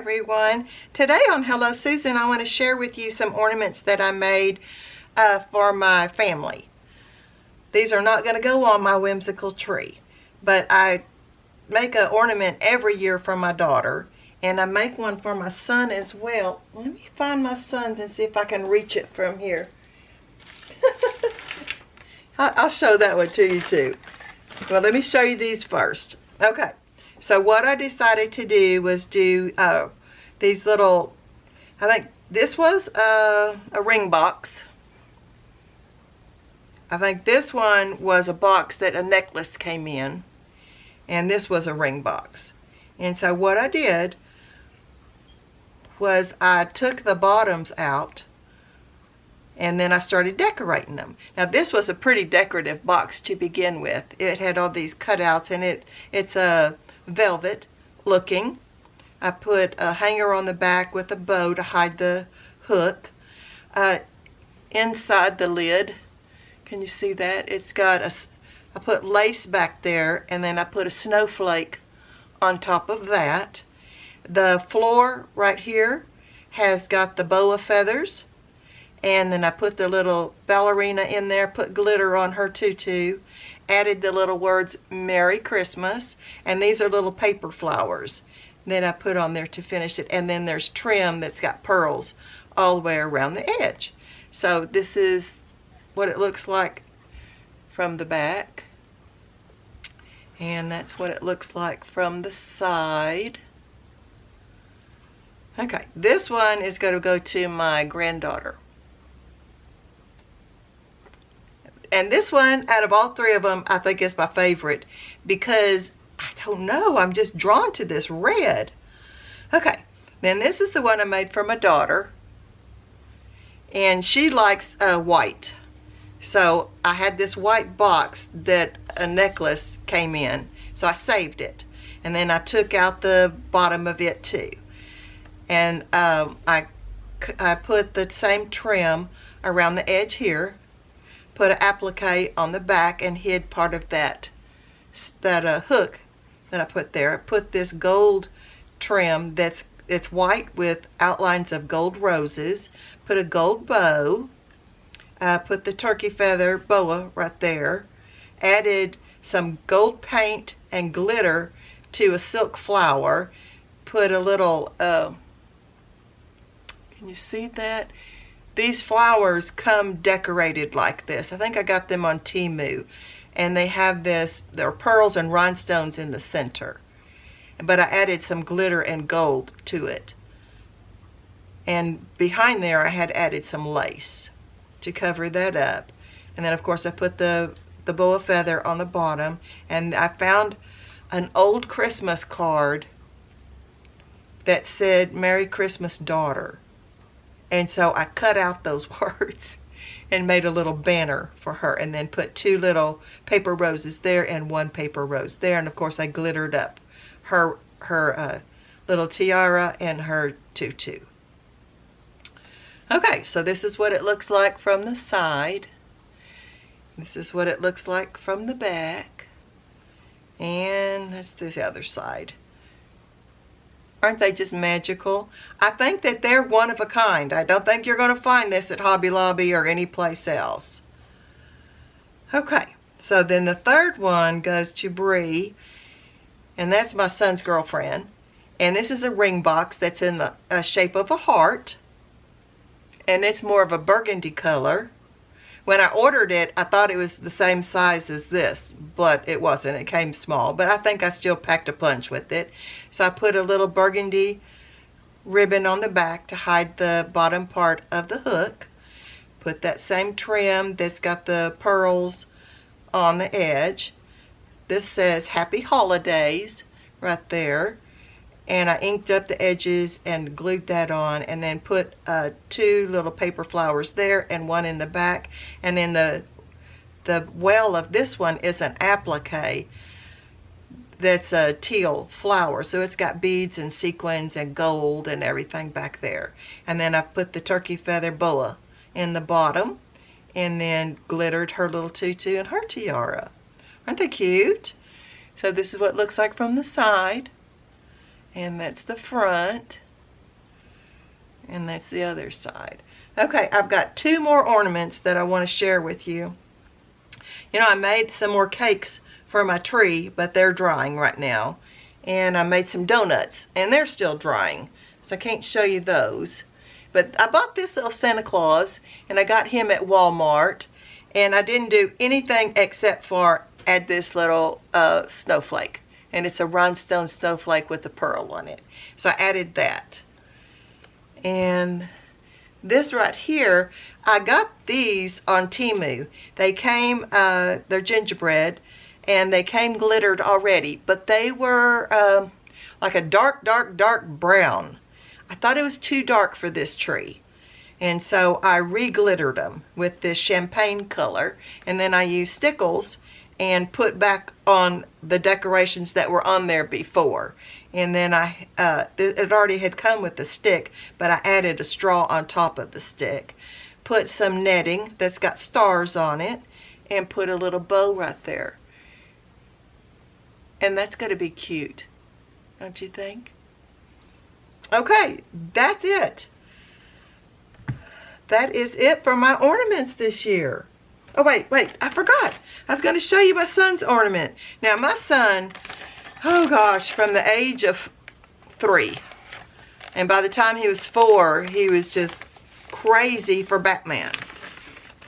everyone. Today on Hello Susan, I want to share with you some ornaments that I made for my family. These are not going to go on my whimsical tree, but I make an ornament every year for my daughter, and I make one for my son as well. Let me find my son's and see if I can reach it from here. I'll show that one to you too. Well, let me show you these first. Okay. So what I decided to do was do these little, I think this was a ring box. I think this one was a box that a necklace came in. And this was a ring box. And so what I did was I took the bottoms out and then I started decorating them. Now this was a pretty decorative box to begin with. It had all these cutouts and it's a velvet looking. I put a hanger on the back with a bow to hide the hook. Inside the lid, can you see that? It's got I put lace back there, and then I put a snowflake on top of that. The floor right here has got the boa feathers, and then I put the little ballerina in there, put glitter on her tutu, added the little words Merry Christmas, and these are little paper flowers that I put on there to finish it. And then there's trim that's got pearls all the way around the edge. So this is what it looks like from the back, and that's what it looks like from the side. Okay, this one is going to go to my granddaughter. And this one, out of all three of them, I think is my favorite because, I don't know, I'm just drawn to this red. Okay, then this is the one I made for my daughter. And she likes white. So I had this white box that a necklace came in. So I saved it. And then I took out the bottom of it too. And I put the same trim around the edge here. Put an applique on the back and hid part of that hook that I put there. I put this gold trim it's white with outlines of gold roses. Put a gold bow. Put the turkey feather boa right there. Added some gold paint and glitter to a silk flower. Put a little, can you see that? These flowers come decorated like this. I think I got them on Temu. And they have there are pearls and rhinestones in the center. But I added some glitter and gold to it. And behind there I had added some lace to cover that up. And then of course I put the boa feather on the bottom. And I found an old Christmas card that said Merry Christmas Daughter. And so I cut out those words and made a little banner for her, and then put two little paper roses there and one paper rose there. And of course I glittered up her little tiara and her tutu. Okay, so this is what it looks like from the side. This is what it looks like from the back. And that's the other side. Aren't they just magical? I think that they're one of a kind. I don't think you're going to find this at Hobby Lobby or any place else. Okay, so then the third one goes to Bree, and that's my son's girlfriend. And this is a ring box that's in the shape of a heart, and it's more of a burgundy color. When I ordered it, I thought it was the same size as this, but it wasn't. It came small, but I think I still packed a punch with it. So I put a little burgundy ribbon on the back to hide the bottom part of the hook. Put that same trim that's got the pearls on the edge. This says Happy Holidays right there. And I inked up the edges and glued that on, and then put two little paper flowers there and one in the back. And then the well of this one is an applique that's a teal flower. So it's got beads and sequins and gold and everything back there. And then I put the turkey feather boa in the bottom, and then glittered her little tutu and her tiara. Aren't they cute? So this is what it looks like from the side. And that's the front. And that's the other side. Okay, I've got 2 more ornaments that I want to share with you. You know, I made some more cakes for my tree, but they're drying right now. And I made some donuts, and they're still drying, so I can't show you those. But I bought this little Santa Claus, and I got him at Walmart, and I didn't do anything except for add this little snowflake. And it's a rhinestone snowflake with a pearl on it. So I added that. And this right here, I got these on Temu. They came, they're gingerbread, and they came glittered already, but they were like a dark brown. I thought it was too dark for this tree. And so I re-glittered them with this champagne color, and then I used stickles and put back on the decorations that were on there before. And then it already had come with the stick, but I added a straw on top of the stick. Put some netting that's got stars on it, and put a little bow right there. And that's going to be cute, don't you think? Okay, that's it. That is it for my ornaments this year. Oh, wait, I forgot. I was going to show you my son's ornament. Now, my son, oh gosh, from the age of 3, and by the time he was 4, he was just crazy for Batman.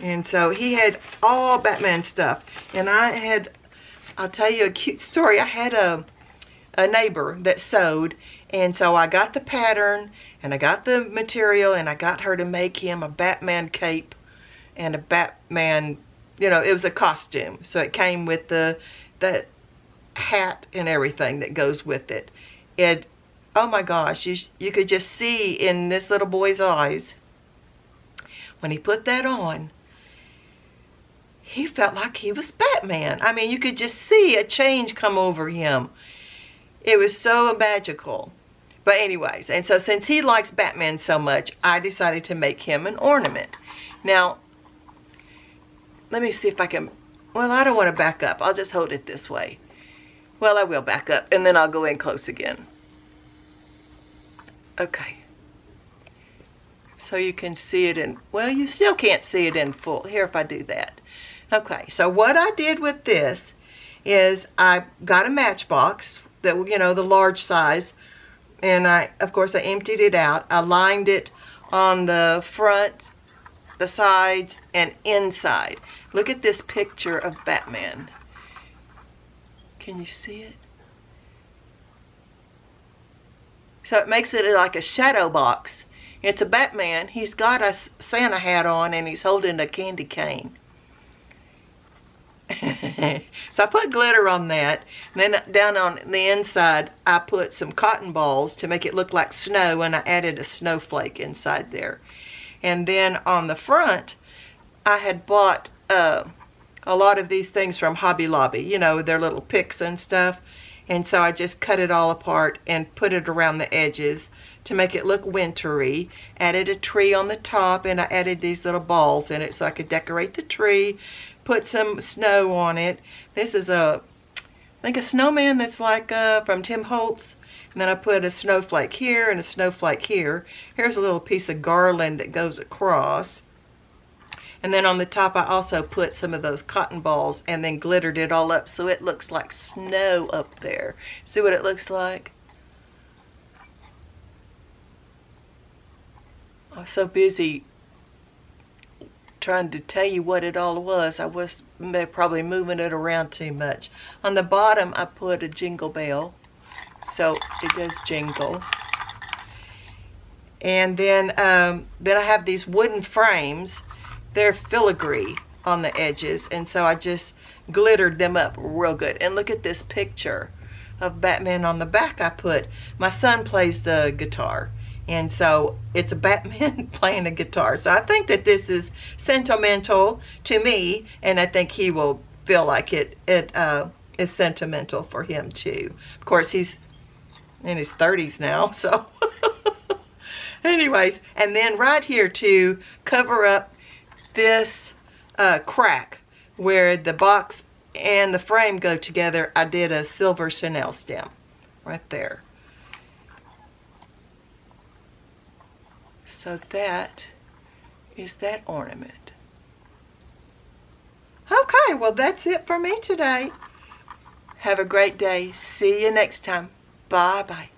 And so he had all Batman stuff. And I'll tell you a cute story. I had a neighbor that sewed, and so I got the pattern, and I got the material, and I got her to make him a Batman cape and a Batman, you know, it was a costume. So it came with the hat and everything that goes with it. And oh my gosh, you could just see in this little boy's eyes, when he put that on, he felt like he was Batman. I mean, you could just see a change come over him. It was so magical. But anyways, and so since he likes Batman so much, I decided to make him an ornament. Now, let me see if I can, well, I don't want to back up. I'll just hold it this way. Well, I will back up, and then I'll go in close again. Okay. So you can see it in, well, you still can't see it in full. Here, if I do that. Okay, so what I did with this is I got a matchbox that, you know, the large size, and of course I emptied it out. I lined it on the front, the sides, and inside. Look at this picture of Batman. Can you see it? So it makes it like a shadow box. It's a Batman. He's got a Santa hat on, and he's holding a candy cane. So I put glitter on that. And then down on the inside, I put some cotton balls to make it look like snow, and I added a snowflake inside there. And then on the front, I had bought a lot of these things from Hobby Lobby. You know, their little picks and stuff. And so I just cut it all apart and put it around the edges to make it look wintry. Added a tree on the top, and I added these little balls in it so I could decorate the tree. Put some snow on it. This is I think a snowman that's like from Tim Holtz. And then I put a snowflake here and a snowflake here. Here's a little piece of garland that goes across. And then on the top I also put some of those cotton balls and then glittered it all up so it looks like snow up there. See what it looks like? I was so busy trying to tell you what it all was. I was probably moving it around too much. On the bottom I put a jingle bell, so it does jingle. And then I have these wooden frames. They're filigree on the edges, and so I just glittered them up real good. And look at this picture of Batman on the back I put. My son plays the guitar, and so it's a Batman playing a guitar. So I think that this is sentimental to me, and I think he will feel like it is sentimental for him too. Of course, he's in his 30s now, so anyways. And then right here to cover up this crack where the box and the frame go together, I did a silver chenille stem right there. So that is that ornament. Okay, well that's it for me today. Have a great day. See you next time. Bye-bye.